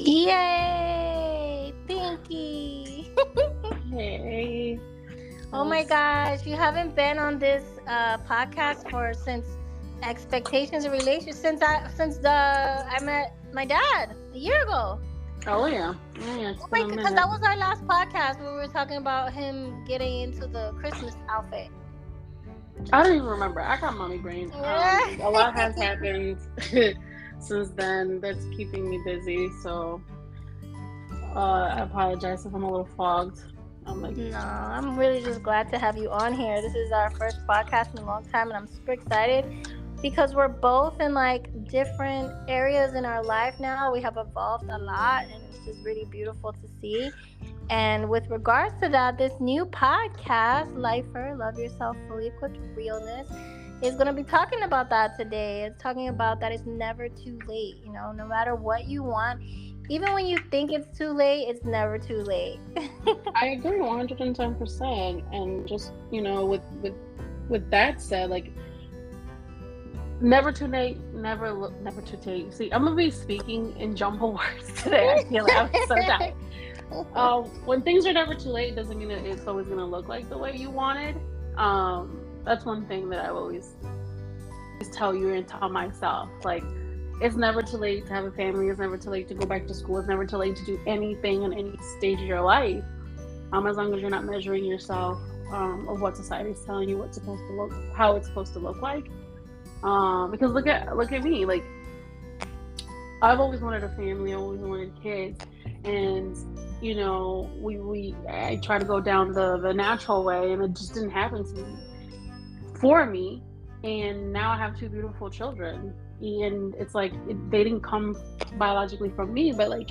Yay! Pinky! Hey. Oh my gosh, you haven't been on this podcast for since expectations and relations since I met my dad a year ago. Oh yeah. It's Oh been my a god, because minute. that was our last podcast where we were talking about him getting into the Christmas outfit. I don't even remember. I got mommy brain. A lot has happened since then that's keeping me busy. So I apologize if I'm a little fogged. No, I'm really just glad to have you on here. This is our first podcast in a long time, and I'm super excited because we're both in like different areas in our life now. We have evolved a lot, and it's just really beautiful to see. And with regards to that, this new podcast, Lifer, Love Yourself Fully Equipped Realness, is going to be talking about that today. It's talking about that it's never too late. No matter what you want, even when you think it's too late, it's never too late. I agree 110%. And just, with that said, like, never too late, never too late. See, I'm gonna be speaking in jumble words today. I feel like I'm so tired. When things are never too late, doesn't mean that it's always gonna look like the way you wanted. That's one thing that I always tell you and tell myself. Like, it's never too late to have a family. It's never too late to go back to school. It's never too late to do anything in any stage of your life. As long as you're not measuring yourself of what society is telling you what's supposed to look, how it's supposed to look like. Because look at me. Like, I've always wanted a family. I always wanted kids, and I try to go down the natural way, and it just didn't happen to me for me. And now I have two beautiful children, and it's like they didn't come biologically from me, but like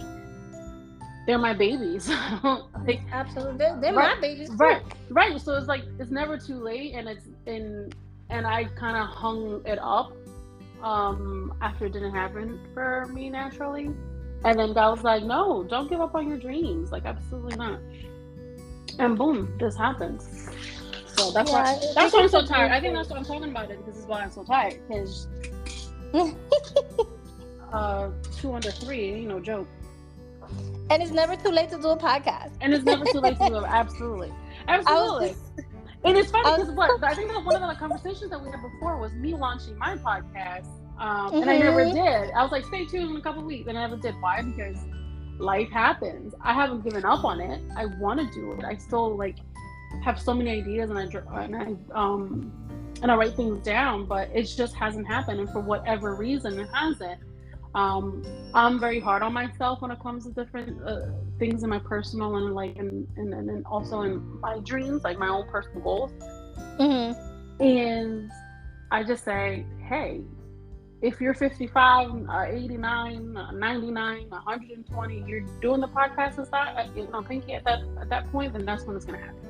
they're my babies. Like, absolutely, they're my babies too. Right. So it's like it's never too late, and I kind of hung it up after it didn't happen for me naturally. And then God was like, no, don't give up on your dreams. Like, absolutely not. And boom, this happends. So that's why I'm so tired. I think that's why I'm talking about it, because this is why I'm so tired. Because 2 under 3 ain't no joke. And it's never too late to do a podcast. And it's never too late to do it. Absolutely. And it's funny because I think that one of the conversations that we had before was me launching my podcast. And I never did. I was like, stay tuned in a couple of weeks. And I never did. Why? Because life happens. I haven't given up on it. I want to do it. I still have so many ideas, and I write things down, but it just hasn't happened. And for whatever reason, it hasn't. I'm very hard on myself when it comes to different things in my personal and also in my dreams, like my own personal goals. And I just say, hey, if you're 55, 89, 99, 120, you're doing the podcast and stuff, Pinky, at that point, then that's when it's going to happen.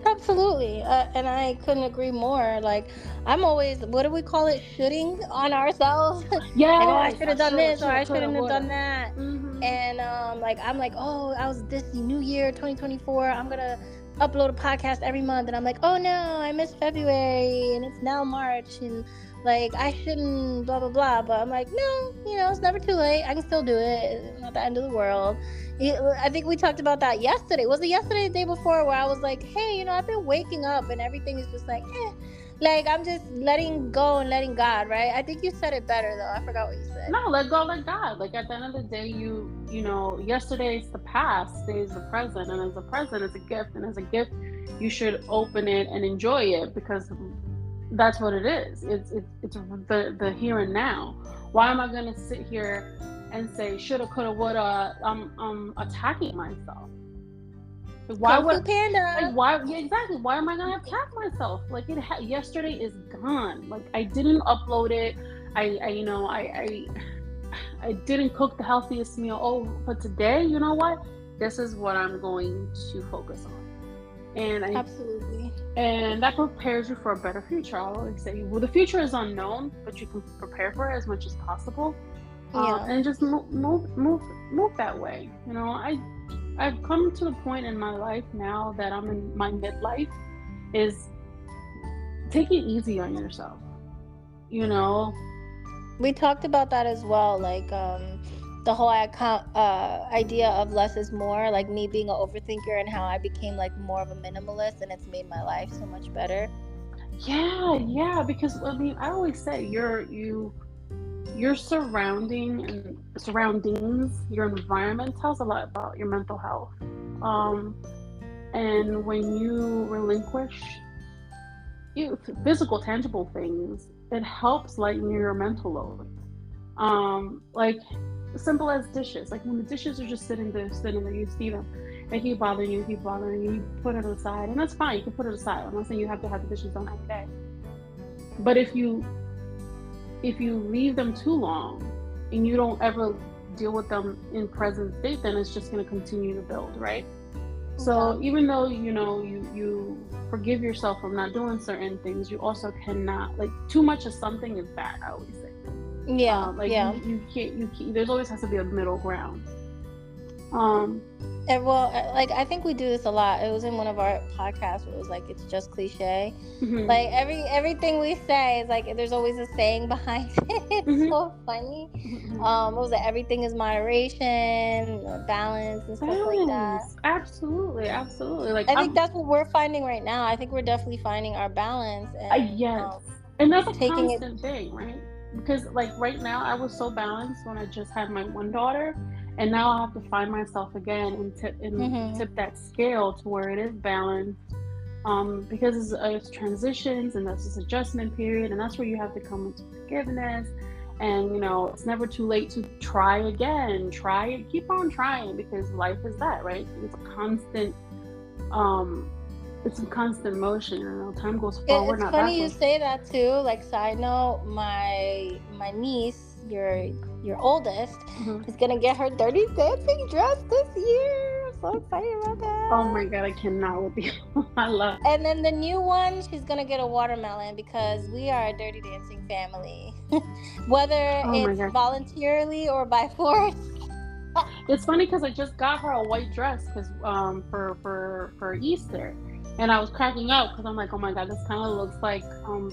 Absolutely. And I couldn't agree more. Like, I'm always, what do we call it, shooting on ourselves? Yeah. Like, I should have done this, or I shouldn't have done that. And I'm like, oh, I was this new year, 2024, I'm going to upload a podcast every month. And I'm like, oh no, I missed February, and it's now March, and like, I shouldn't, blah, blah, blah. But I'm like, no, it's never too late. I can still do it. It's not the end of the world. I think we talked about that yesterday. Was it yesterday, the day before, where I was like, hey, I've been waking up and everything is just like, like, I'm just letting go and letting God, right? I think you said it better, though. I forgot what you said. No, let go, let God. Like, at the end of the day, yesterday is the past, today is the present. And as a present, it's a gift. And as a gift, you should open it and enjoy it, because that's what it is. It's the here and now. Why am I going to sit here and say shoulda, coulda, woulda? I'm attacking myself. Like, why would Panda? Like, why? Yeah, exactly. Why am I gonna attack myself? Like, yesterday is gone. Like, I didn't upload it. I didn't cook the healthiest meal. Oh, but today, you know what? This is what I'm going to focus on. And absolutely. And that prepares you for a better future. I always say, well, the future is unknown, but you can prepare for it as much as possible. And just move that way. I've come to the point in my life now that I'm in my midlife, is take it easy on yourself. We talked about that as well. Like, the whole idea of less is more, like me being an overthinker and how I became like more of a minimalist, and it's made my life so much better. Yeah, because I mean, I always say your surroundings, your environment tells a lot about your mental health. And when you relinquish physical, tangible things, it helps lighten your mental load. Like simple as dishes. Like when the dishes are just sitting there, you see them, they keep bothering you, you put it aside, and that's fine. You can put it aside. I'm not saying you have to have the dishes done every day, but if you leave them too long and you don't ever deal with them in present state, then it's just going to continue to build, right? So even though you forgive yourself from not doing certain things, you also cannot, like, too much of something is bad, I always say. You can't, there's always has to be a middle ground. And like I think we do this a lot. It was in one of our podcasts where it was like, it's just cliche. Mm-hmm. Like everything we say is like there's always a saying behind it. It's so funny. What was it? Everything is moderation, balance, and stuff like that. Absolutely. Like I think that's what we're finding right now. I think we're definitely finding our balance. And, yes, and that's a constant thing, right? Because like right now, I was so balanced when I just had my one daughter. And now I have to find myself again and tip that scale to where it is balanced, because it's transitions and that's this adjustment period, and that's where you have to come into forgiveness. And it's never too late to try again. Try it, keep on trying, because life is that, right? It's a constant, motion. Time goes forward, not backwards. It's funny you say that too. Like, side note, my niece, your oldest, is gonna get her Dirty Dancing dress this year. I'm so excited about that. Oh my god, I cannot with you. I love it. And then the new one, she's gonna get a watermelon, because we are a Dirty Dancing family. Whether it's voluntarily or by force. It's funny because I just got her a white dress because for Easter. And I was cracking up because I'm like, oh my god, this kind of looks like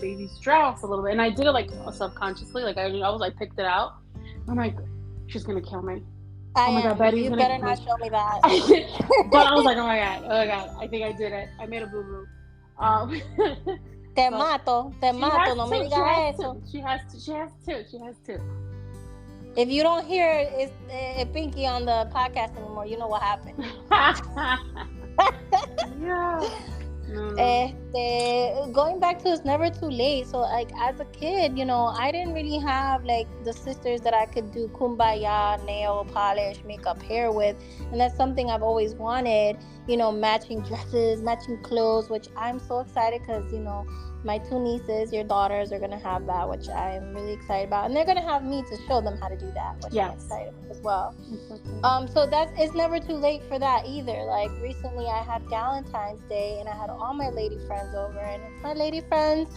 baby's dress a little bit. And I did it like subconsciously, like I was like picked it out. I'm like, she's gonna kill me. Oh my god, Betty's gonna better not show me that. But I was like, oh my god, I think I did it. I made a boo boo. Te mato, no me digas eso. She has two. If you don't hear Pinky on the podcast anymore, you know what happened. Yeah. Going back to it's never too late. So like as a kid, I didn't really have like the sisters that I could do kumbaya, nail polish, makeup, hair with, and that's something I've always wanted. Matching dresses, matching clothes, which I'm so excited because my two nieces, your daughters, are gonna have that, which I'm really excited about, and they're gonna have me to show them how to do that, which I'm excited about as well. So it's never too late for that either. Like recently, I had Valentine's Day, and I had all my lady friends over, and if my lady friends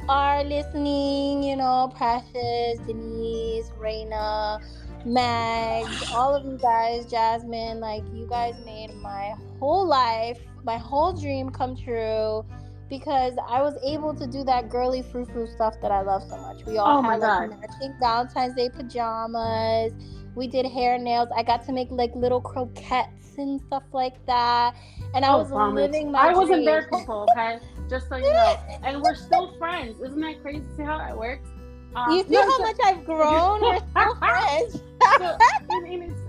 are listening, Precious, Denise, Raina, Mags, all of you guys, Jasmine, like you guys made my whole life, my whole dream come true. Because I was able to do that girly frou-frou stuff that I love so much. We all had like matching Valentine's Day pajamas. We did hair, nails. I got to make like little croquettes and stuff like that. And I was living my dream. I wasn't there, people, okay? Just so you know. And we're still friends. Isn't that crazy? See how that works? You see how much I've grown? We're still friends.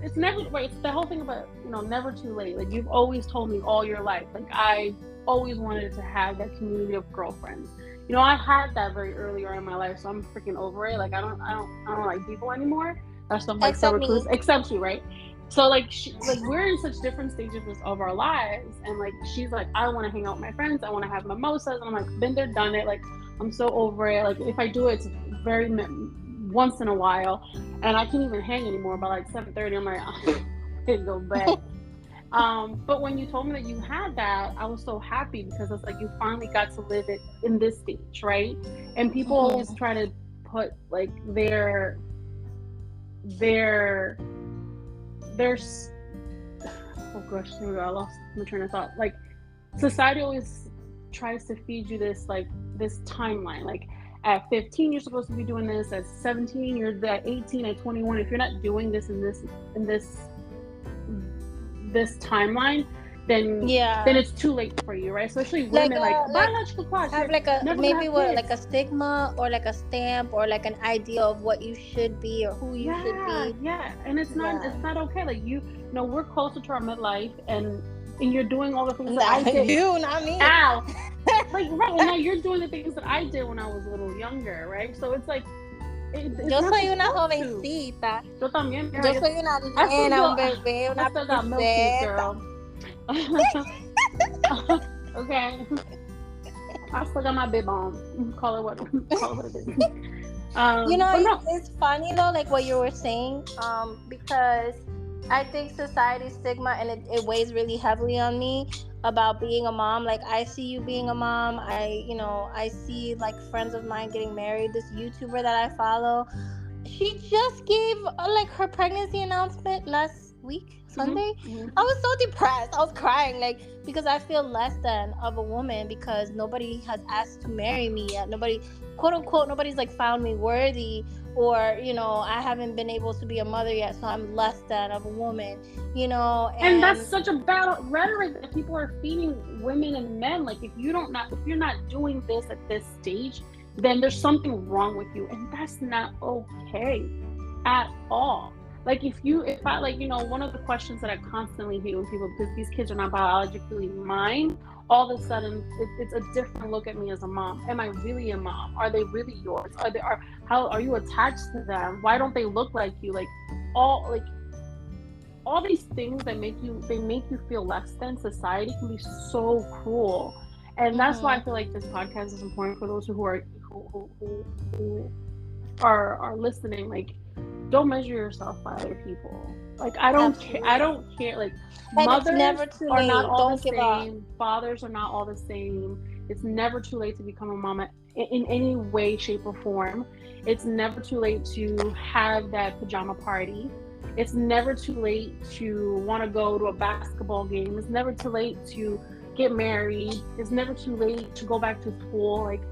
It's never, it's the whole thing about, never too late. Like you've always told me all your life. Like I always wanted to have that community of girlfriends. I had that very early on in my life, so I'm freaking over it. Like I don't like people anymore. That's some like except you, right? So like we're in such different stages of our lives, and like she's like, I want to hang out with my friends, I want to have mimosas, and I'm like, been there, done it. Like I'm so over it. Like if I do it, it's very once in a while, and I can't even hang anymore. By like 7:30, I'm like, I can go back. But when you told me that you had that, I was so happy because it's like you finally got to live it in this stage, right? And people always try to put like their oh gosh, here we go. I lost my train of thought. Like society always tries to feed you this timeline. Like At 15, you're supposed to be doing this. At 17, you're at 18, at 21. If you're not doing this in this timeline, then it's too late for you, right? Especially women, biological clock. Have like a maybe what like a stigma or like a stamp or like an idea of what you should be or who you should be. Yeah, and it's not okay. Like you know, we're closer to our midlife, and you're doing all the things that I did. You, not me. Ow. Like right, and now you're doing the things that I did when I was a little younger, right? So it's like. Yo soy una jovencita. Yo también. Yo soy una nena, un bebé, una still got milk teeth, girl. Okay. I still got my bib on. Call it what it is. It's funny though, like what you were saying, because I think society stigma and it weighs really heavily on me about being a mom. Like I see you being a mom. I see like friends of mine getting married. This YouTuber that I follow, she just gave like her pregnancy announcement last week, Sunday. Mm-hmm. I was so depressed. I was crying like because I feel less than of a woman because nobody has asked to marry me yet. Nobody, quote unquote, nobody's like found me worthy. Or, I haven't been able to be a mother yet, so I'm less than of a woman, And that's such a bad rhetoric that people are feeding women and men. Like, if you're not doing this at this stage, then there's something wrong with you. And that's not okay at all. Like, one of the questions that I constantly hear with people, because these kids are not biologically mine, all of a sudden it's a different look at me as a mom. Am I really a mom? Are they really yours? How are you attached to them? Why don't they look like you? Like all these things that make you feel less than. Society can be so cruel, and that's why I feel like this podcast is important for those who are listening. Like, don't measure yourself by other people. Like, I don't care. Like, and mothers are not all the same. Fathers are not all the same. It's never too late to become a mama in any way, shape, or form. It's never too late to have that pajama party. It's never too late to want to go to a basketball game. It's never too late to get married. It's never too late to go back to school. Like,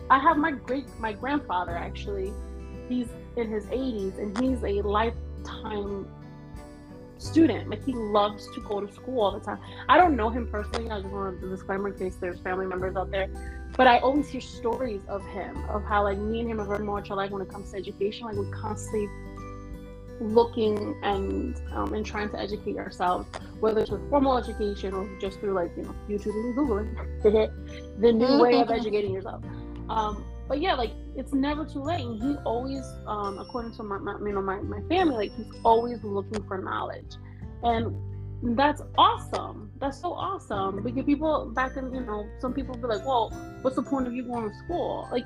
I have my grandfather, actually. He's in his 80s, and he's a lifetime student. Like, he loves to go to school all the time. I don't know him personally. I just want to disclaimer in case there's family members out there, but I always hear stories of him, of how like me and him are very much alike when it comes to education. Like, we're constantly looking and trying to educate ourselves, whether it's with formal education or just through YouTube and Googling the new way of educating yourself. But yeah, like, it's never too late. And he always, according to my family, like, he's always looking for knowledge. And that's awesome. That's so awesome. Because people back in, some people be like, well, what's the point of you going to school? Like,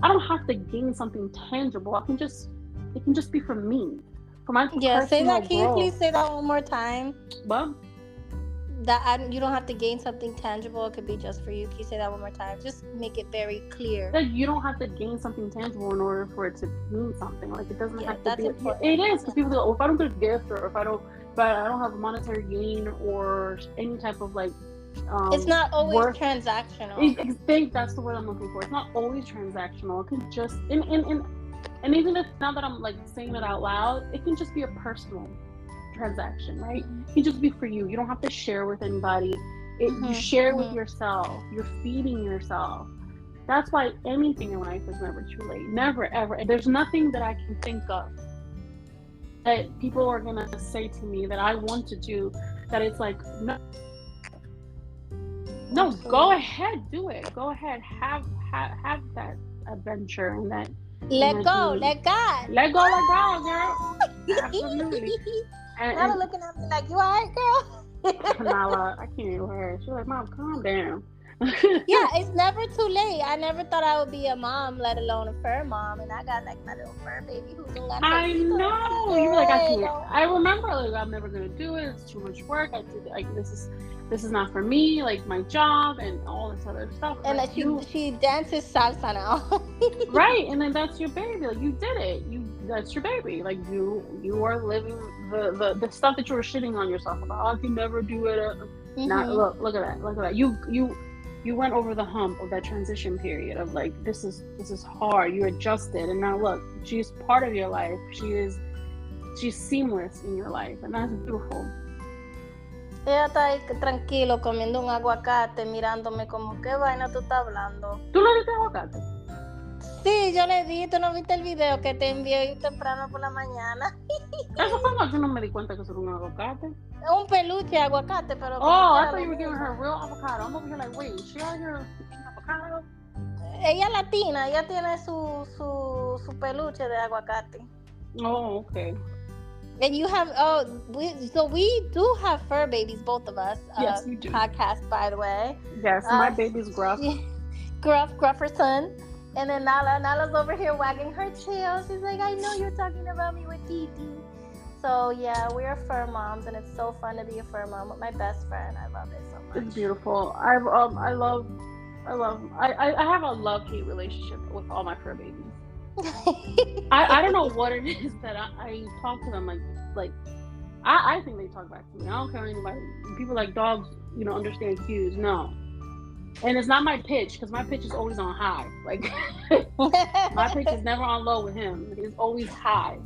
I don't have to gain something tangible. It can just be for me. For my personal say that. Can you please say that one more time? What? That you don't have to gain something tangible. It could be just for you. Can you say that one more time? Just make it very clear. Like, you don't have to gain something tangible in order for it to mean something. Like, it doesn't have to that's be. Important. It is, because people go, if I don't get a gift, or if I don't have a monetary gain or any type of it's not always transactional. I think that's the word I'm looking for. It's not always transactional. It can just and even if now that I'm like saying it out loud, it can just be a personal transaction, right? It can just be for you. You don't have to share with anybody. You share with yourself. You're feeding yourself. That's why anything in life is never too late. Never, ever. There's nothing that I can think of that people are going to say to me that I want to do that it's like, no, go ahead, do it. Go ahead, have that adventure and that. Let go, let God. Let go, girl. Absolutely. And looking at me like, you alright, girl? Nala, I can't hear her. She's like, Mom, calm down. Yeah, it's never too late. I never thought I would be a mom, let alone a fur mom, and I got like my little fur baby who's gonna. I know. You were like, I can't. I remember, like, I'm never gonna do it. It's too much work. This is not for me. Like, my job and all this other stuff. And like, she dances salsa now. Right, and then that's your baby. Like, you did it. That's your baby. Like, you are living the stuff that you were shitting on yourself about. I can never do it. Look at that. you went over the hump of that transition period of like, this is hard. You adjusted, and now look, she's part of your life. She's seamless in your life, and that's beautiful. Ella está ahí tranquilo comiendo un aguacate, mirándome como, ¿qué vaina tú estás hablando? ¿Tú le diste aguacate? Sí, yo le di. ¿Tú no viste el video que te envié hoy temprano por la mañana? Eso fue más que no me di cuenta que eso era un aguacate. Un peluche de aguacate, pero... Oh, I thought you were giving her real avocado. I'm over here like, wait, she out here eating avocado? Ella es latina, ella tiene su peluche de aguacate. Oh, okay. And you have, we do have fur babies, both of us. Yes, you do. Podcast, by the way. Yes, my baby's Gruff. Grufferson. And then Nala's over here wagging her tail. She's like, I know you're talking about me with Titi. So yeah, we are fur moms, and it's so fun to be a fur mom with my best friend. I love it so much. It's beautiful. I have a love-hate relationship with all my fur babies. I don't know what it is that I talk to them like I think they talk back to me. I don't care anybody. People like dogs, understand cues. No. And it's not my pitch, because my pitch is always on high. Like my pitch is never on low with him. It's always high.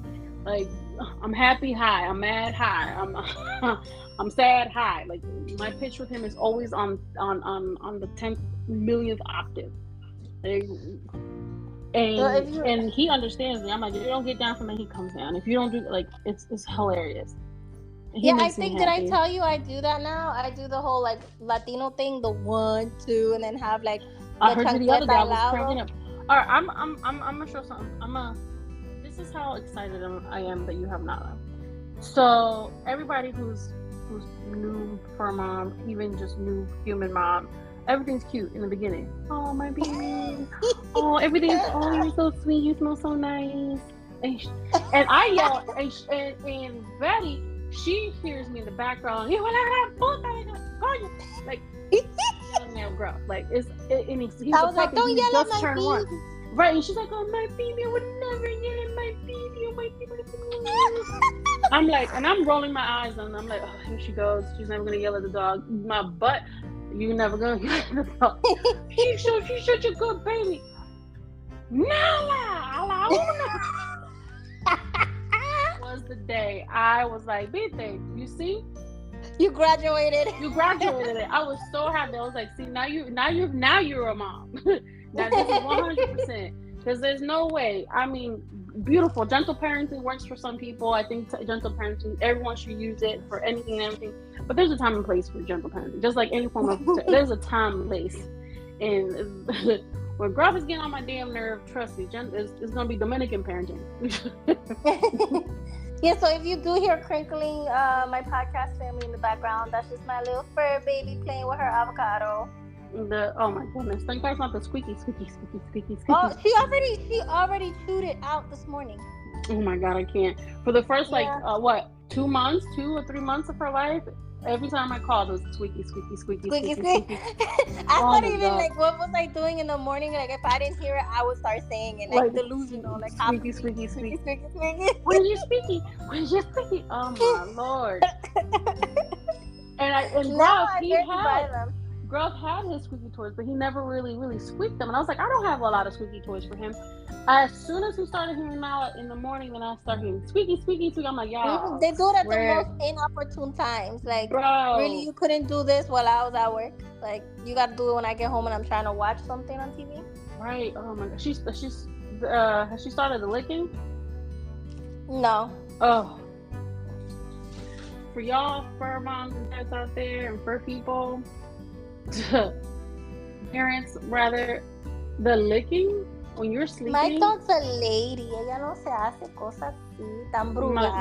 Like I'm happy high, I'm mad high, I'm sad high. Like my pitch with him is always on the 10th millionth octave. Like, and he understands me. I'm like, if you don't get down from it, he comes down. If you don't do it's hilarious. Yeah, I think, did I tell you I do that now? I do the whole like Latino thing, the 1, 2, and then have like I heard you the other day. I was cracking up. All right, I'm gonna show something. This is how excited I am that you have Nala. So everybody who's new fur mom, even just new human mom, everything's cute in the beginning. Oh, my baby. Oh, everything's, oh, you're so sweet. You smell so nice. And I yell, and Betty, she hears me in the background. Like, man, girl. Like, he's I was like, don't yell at my baby. Right, and she's like, oh, my baby, I would never yell at my baby. Oh, my baby. I'm like, and I'm rolling my eyes, and I'm like, oh, here she goes. She's never gonna yell at the dog. My butt. You never gonna yell at the dog. She's such a good baby. Nala, was the day I was like, Vite, you see? You graduated. You graduated it. I was so happy. I was like, see, now you're a mom. Now this is 100%. Because there's no way. I mean, beautiful. Gentle parenting works for some people. I think gentle parenting, everyone should use it for anything and everything. But there's a time and place for gentle parenting. Just like any form of, there's a time and place. And when Gruff is getting on my damn nerve, trust me, it's going to be Dominican parenting. Yeah, so if you do hear crinkling, my podcast family in the background, that's just my little fur baby playing with her avocado. Oh my goodness! Thank God it's not the squeaky. Oh, she already chewed it out this morning. Oh my God, I can't. For the first 2 or 3 months of her life, every time I called, it was squeaky. I thought even like, what was I doing in the morning? Like if I didn't hear it, I would start saying it like delusional, like squeaky. Where's your squeaky? Oh my Lord! Gruff had his squeaky toys, but he never really squeaked them. And I was like, I don't have a lot of squeaky toys for him. As soon as he started hearing Nala in the morning, then I started hearing squeaky. I'm like, y'all. They do it at the most inopportune times. Like, really, you couldn't do this while I was at work? Like, you got to do it when I get home and I'm trying to watch something on TV? Right. Oh my God. Has she started the licking? No. Oh. For y'all fur moms and dads out there and fur people, parents rather, the licking when you're sleeping. My dog's a lady. Ella no se hace cosas así tan brugal.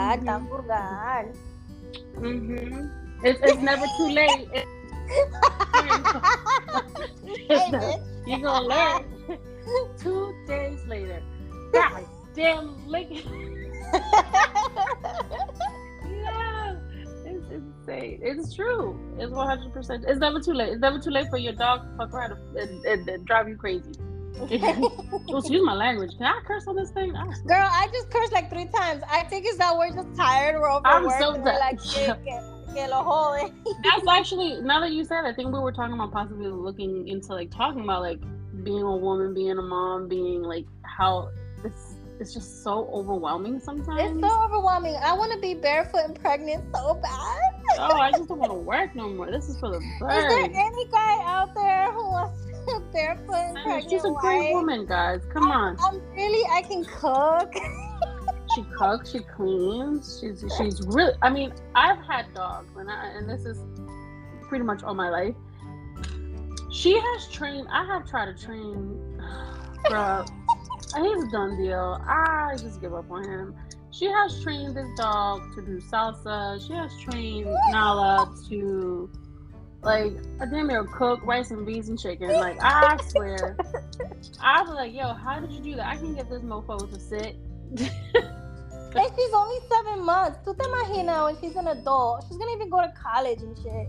It's never too late. You're gonna learn 2 days later. God damn licking. Yeah. It's insane. It's true. It's 100%. It's never too late. It's never too late for your dog to fuck around and drive you crazy. Excuse my language. Can I curse on this thing? Girl, I just cursed like 3 times. I think it's that we're just tired. We're overworked. I'm so tired. que lo jode. That's actually, now that you said, I think we were talking about possibly looking into like talking about like being a woman, being a mom, being like how it's just so overwhelming sometimes. It's so overwhelming. I want to be barefoot and pregnant so bad. Oh, I just don't want to work no more. This is for the birds. Is there any guy out there who wants to barefoot and pregnant? She's a great woman, guys. Come on. I can cook. She cooks, she cleans. She's really. I mean, I've had dogs, and this is pretty much all my life. She has trained. I have tried to train. Bruh, he's a done deal. I just give up on him. She has trained this dog to do salsa. She has trained Nala to, like, I damn near cook rice and beans and chicken. Like, I swear. I was like, yo, how did you do that? I can get this mofo to sit. And she's only 7 months. Tú te imaginas when she's an adult? She's gonna even go to college and shit.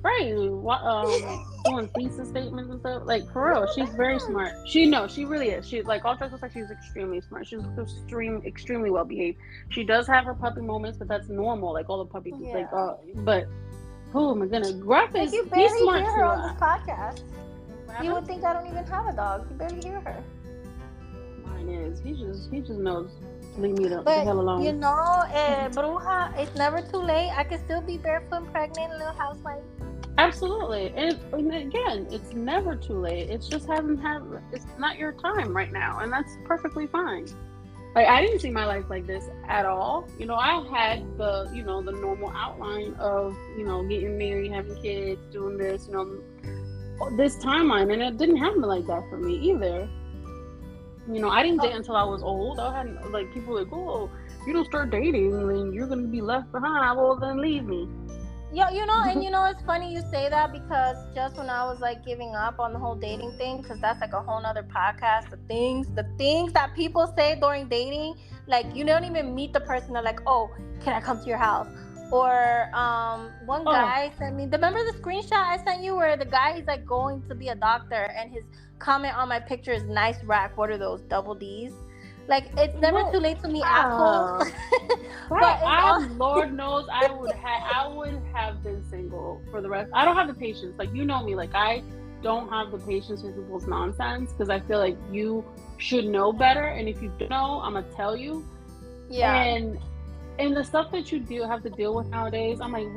Right. Doing thesis statements and stuff. Like, for real, she's very smart. She really is. She, like, all jokes aside, she's extremely smart. She's extremely well behaved. She does have her puppy moments, but that's normal. Like, all the puppies, like, but oh my goodness, Gruff is you barely he's smart hear too. her on this podcast. You would think I don't even have a dog. You barely hear her. Mine is. He just knows. Leave me the hell alone. You know, bruja, it's never too late. I can still be barefoot and pregnant, little housewife. Absolutely, and again, it's never too late. It's just it's not your time right now, and that's perfectly fine. Like, I didn't see my life like this at all. You know, I had the normal outline of, getting married, having kids, doing this, this timeline, and it didn't happen like that for me either. I didn't date until I was old. I had, like, people were like, oh, you don't start dating, then you're going to be left behind. Well, then leave me. Yeah, it's funny you say that, because just when I was, like, giving up on the whole dating thing, because that's, like, a whole nother podcast, the things that people say during dating, like, you don't even meet the person. They're like, oh, can I come to your house? Or one guy sent me, remember the screenshot I sent you where the guy, he's like going to be a doctor, and his comment on my picture is nice rack. What are those, double D's? Like, it's never too late to meet assholes. But Lord knows I would have been single for the rest. I don't have the patience. Like, you know me. Like, I don't have the patience for people's nonsense, because I feel like you should know better. And if you don't know, I'm gonna tell you. Yeah. And the stuff that you have to deal with nowadays, I'm like,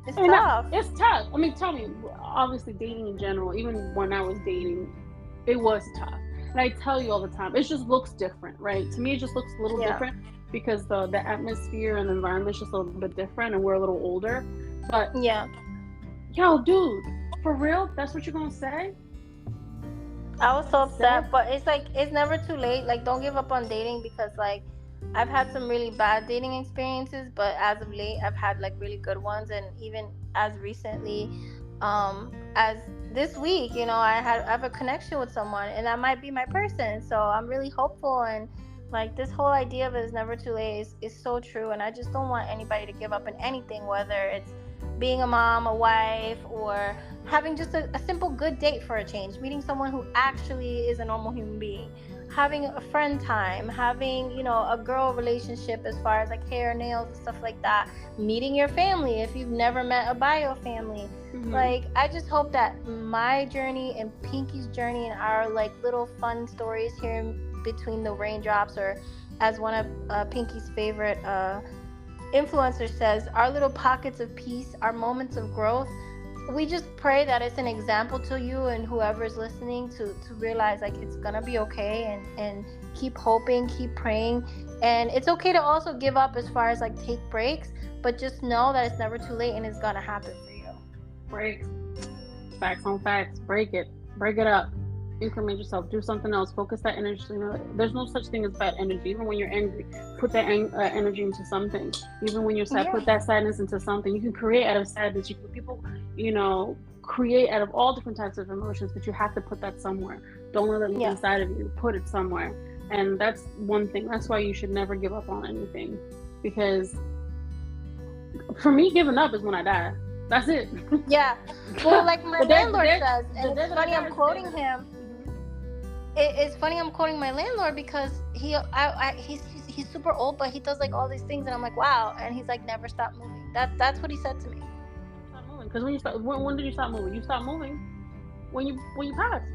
It's tough. It's tough. I mean, tell me, obviously dating in general, even when I was dating, it was tough. And I tell you all the time, it just looks different, right? To me, it just looks a little different, because the atmosphere and the environment is just a little bit different, and we're a little older. But yo, dude, for real, that's what you're gonna say? I was so upset, but it's like, it's never too late. Like, don't give up on dating, because, like, I've had some really bad dating experiences, but as of late, I've had, like, really good ones. And even as recently, as this week, I have a connection with someone, and that might be my person. So I'm really hopeful, and, like, this whole idea of it is never too late is so true. And I just don't want anybody to give up on anything, whether it's being a mom, a wife, or having just a simple good date for a change, meeting someone who actually is a normal human being, having a friend time, having, a girl relationship as far as, like, hair, nails, and stuff like that, meeting your family if you've never met a bio family. Like, I just hope that my journey and Pinky's journey and our, like, little fun stories here in between the raindrops, or as one of Pinky's favorite influencers says, our little pockets of peace, our moments of growth. We just pray that it's an example to you and whoever's listening to realize, like, it's gonna be okay, and keep hoping, keep praying. And it's okay to also give up as far as, like, take breaks, but just know that it's never too late, and it's gonna happen for you. Breaks. Facts on facts. Break it up. Increment yourself. Do something else. Focus that energy. There's no such thing as bad energy. Even when you're angry, put that energy into something. Even when you're sad, put that sadness into something. You can create out of sadness. People create out of all different types of emotions, but you have to put that somewhere. Don't let it live inside of you. Put it somewhere. And that's one thing. That's why you should never give up on anything. Because for me, giving up is when I die. That's it. Yeah. Well, like my landlord says, and it's funny I'm quoting him. It's funny I'm quoting my landlord, because he's super old, but he does, like, all these things, and I'm like, wow. And he's like, never stop moving. That's what he said to me. Stop moving. Because when did you stop moving? You stopped moving when you passed.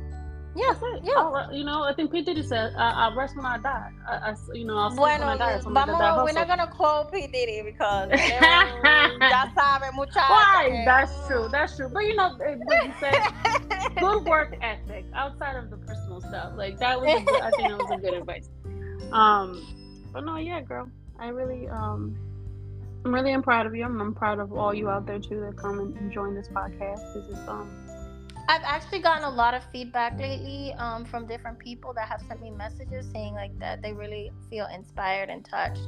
Yeah, That's it. yeah. I think P. Diddy said, "I'll rest when I die." I'll sleep when I die. We're not gonna quote P. Diddy because ya sabe, muchacha. Why? That's true. But what you said, good work ethic outside of the personal stuff. Like that was I think that was a good advice. But no, yeah, girl. I'm really proud of you. I'm proud of all you out there too that come and join this podcast. This is I've actually gotten a lot of feedback lately from different people that have sent me messages saying like that they really feel inspired and touched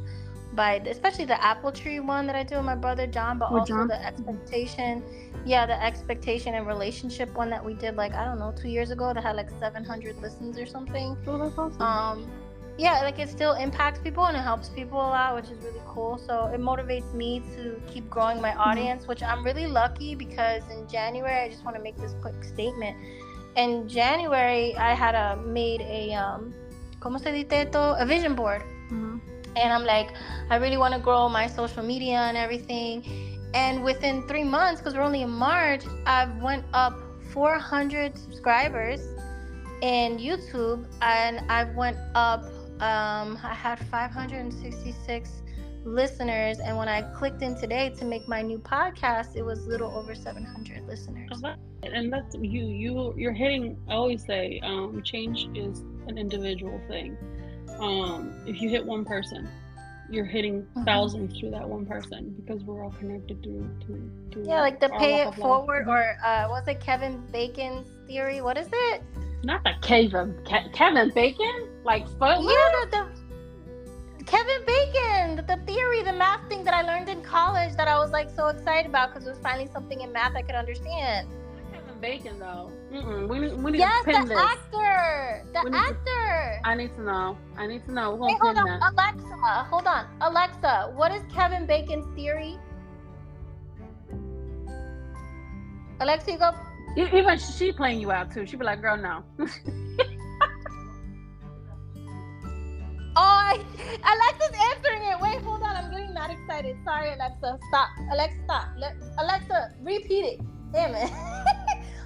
by especially the apple tree one that I do with my brother John, but also John? The expectation and relationship one that we did like, I don't know, 2 years ago that had like 700 listens or something. Oh, that's awesome. Yeah, like it still impacts people and it helps people a lot, which is really cool. So it motivates me to keep growing my audience, which I'm really lucky because in January, I just want to make this quick statement. In January, I had made a vision board. Mm-hmm. And I'm like, I really want to grow my social media and everything. And within 3 months, because we're only in March, I've went up 400 subscribers in YouTube, and I've went up I had 566 listeners, and when I clicked in today to make my new podcast, it was a little over 700 listeners. And that's you're hitting. I always say change is an individual thing. If you hit one person, you're hitting thousands through that one person because we're all connected through like the pay it forward or what's it, Kevin Bacon's theory? What is it? Not the Kevin Bacon, like footwear? Yeah, the Kevin Bacon, the theory, the math thing that I learned in college that I was like so excited about because it was finally something in math I could understand. Kevin Bacon though. We need yes, to pin the this. Actor. The actor. I need to know. Wait, hold on, Alexa. Hold on, Alexa. What is Kevin Bacon's theory? Alexa, you go. Even she playing you out too. She be like, "Girl, no." Alexa's answering it. Wait, hold on. I'm getting not excited. Sorry, Alexa. Stop. Alexa, stop. Alexa, repeat it. Damn it.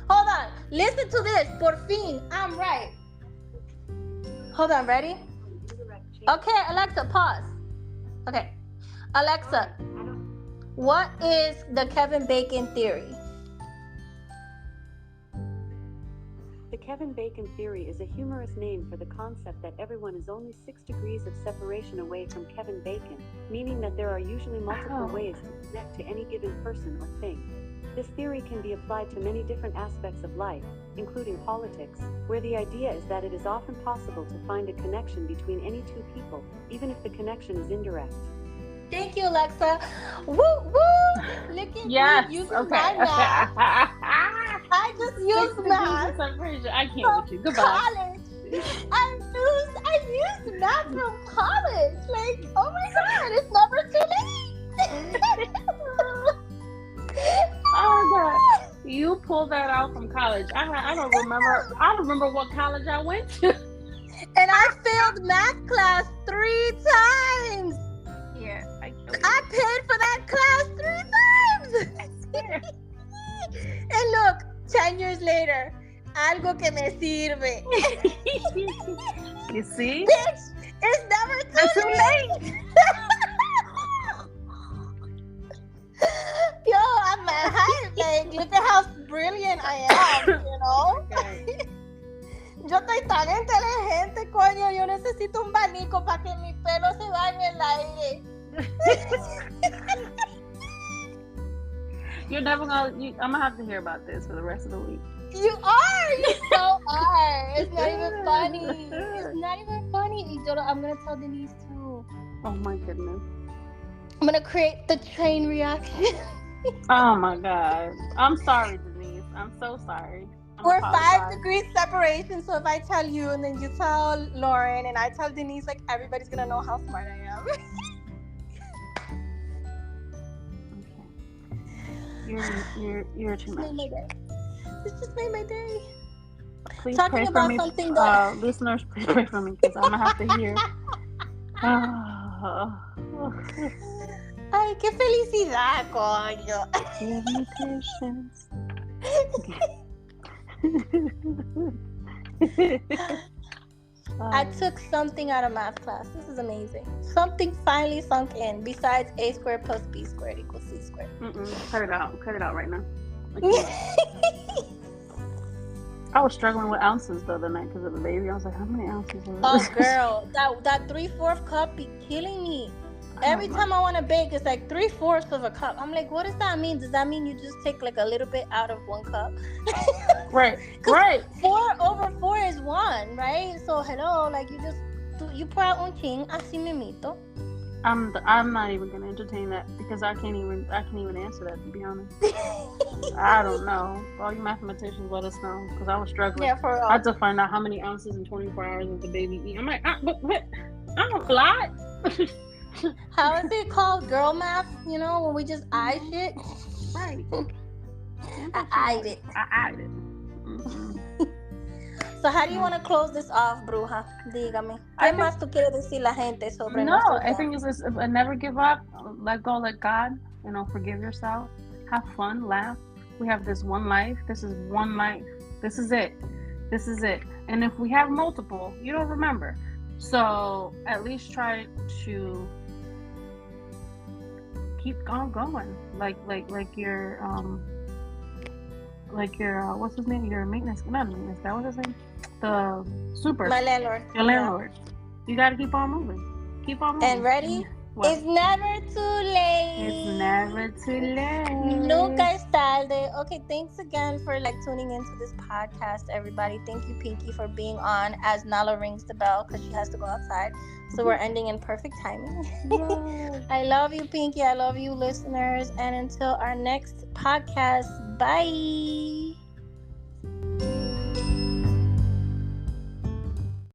Hold on. Listen to this. Por fin. I'm right. Hold on. Ready? Okay, Alexa, pause. Okay. Alexa, what is the Kevin Bacon theory? The Kevin Bacon theory is a humorous name for the concept that everyone is only 6 degrees of separation away from Kevin Bacon, meaning that there are usually multiple ways to connect to any given person or thing. This theory can be applied to many different aspects of life, including politics, where the idea is that it is often possible to find a connection between any two people, even if the connection is indirect. Thank you, Alexa. Woo, woo! Look at you using my math. I just used math. I can't with you. Goodbye. College. I used math from college. Like, oh my God, it's never too late. Oh God, you pulled that out from college. I don't remember. I don't remember what college I went to. And I failed math class 3 times. Yeah, I paid for that class 3 times. And look, 10 years later, algo que me sirve. You see? Bitch, it's never too late. Yo, I'm hype. Like, look at how brilliant I am, you know? Yo estoy tan inteligente, coño. Yo necesito un abanico para que mi pelo se vaya en el aire. You're never gonna. I'm gonna have to hear about this for the rest of the week. You are. You so are. It's not even funny. It's not even funny. I'm gonna tell Denise too. Oh my goodness. I'm gonna create the train reaction. Oh my God. I'm sorry, Denise. I'm so sorry. We're 5 degrees separation, so if I tell you and then you tell Lauren and I tell Denise, like everybody's gonna know how smart I am. Okay. You're too much. This just made my day. Please pray for me. Listeners, please pray for me because I'm gonna have to hear. Ay, qué felicidad, coño. Give me patience. I took something out of math class. This is amazing. Something finally sunk in besides a squared plus b squared equals c squared. Cut it out. Cut it out right now. I was struggling with ounces the other night because of the baby. I was like, how many ounces are Oh, girl. That 3/4 cup be killing me. Every time I want to bake, it's like 3/4 of a cup. I'm like, what does that mean? Does that mean you just take like a little bit out of one cup? Right. 4/4 is 1, right? So hello, like you pour out un ching, así mimito. I'm not even gonna entertain that because I can't even answer that, to be honest. I don't know. All you mathematicians, let us know because I was struggling. Yeah, for real. I had to find out how many ounces in 24 hours did the baby eat. I'm like, but I don't lie. How is it called? Girl math? You know, when we just eye shit? Right. I eyed it. Mm-hmm. So how do you want to close this off, bruja? Dígame. ¿Qué más tú quieres decir la gente sobre No, I think it's just never give up. Let go, let God. You know, forgive yourself. Have fun, laugh. We have this one life. This is one life. This is it. This is it. And if we have multiple, you don't remember. So at least try to keep on going. Like your what's his name? Your maintenance, not maintenance. That was his name. The super. My landlord. Your landlord. You got to keep on moving. Keep on moving. And ready? What? It's never too late. It's never too late. Nunca es tarde. Okay, thanks again for tuning into this podcast, everybody. Thank you, Pinky, for being on as Nala rings the bell because she has to go outside. So we're ending in perfect timing. I love you, Pinky. I love you, listeners. And until our next podcast, bye.